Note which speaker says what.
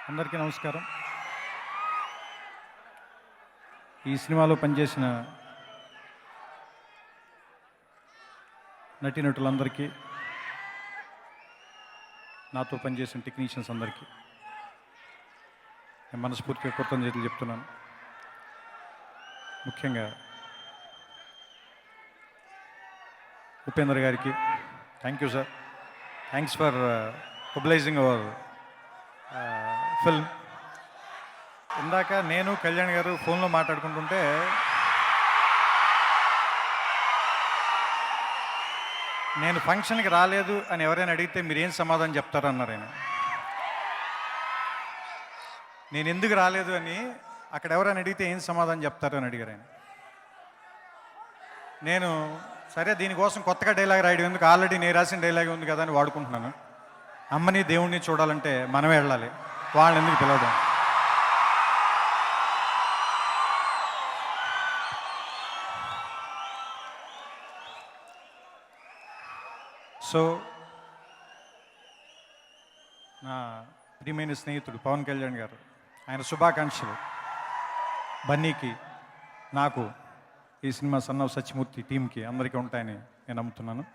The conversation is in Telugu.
Speaker 1: అందరికీ నమస్కారం. ఈ సినిమాలో పనిచేసిన నటీనటులందరికీ, నాతో పనిచేసిన టెక్నీషియన్స్ అందరికీ నేను మనస్ఫూర్తిగా కృతజ్ఞతలు చెప్తున్నాను. ముఖ్యంగా ఉపేంద్ర గారికి thank you sir. Thanks for publicising our film. ఇందాక నేను కళ్యాణ్ గారు ఫోన్లో మాట్లాడుకుంటుంటే నేను ఫంక్షన్కి రాలేదు అని ఎవరైనా అడిగితే మీరు ఏం సమాధానం చెప్తారు అన్నారు ఆయన. నేను ఎందుకు రాలేదు అని అక్కడ ఎవరైనా అడిగితే ఏం సమాధానం చెప్తారు అని అడిగారు ఆయన. నేను సరే దీనికోసం కొత్తగా డైలాగ్ రాయడం ఎందుకు, ఆల్రెడీ నేను రాసిన డైలాగ్ ఉంది కదా అని వాడుకుంటున్నాను. అమ్మని దేవుణ్ణి చూడాలంటే మనమే వెళ్ళాలి, వాళ్ళని ఎందుకు పిలవడం. సో నా ప్రియమైన స్నేహితుడు పవన్ కళ్యాణ్ గారు, ఆయన శుభాకాంక్షలు బన్నీకి, నాకు, ఈ సినిమా సన్ ఆఫ్ సత్యమూర్తి టీంకి అందరికీ ఉంటాయని నేను నమ్ముతున్నాను.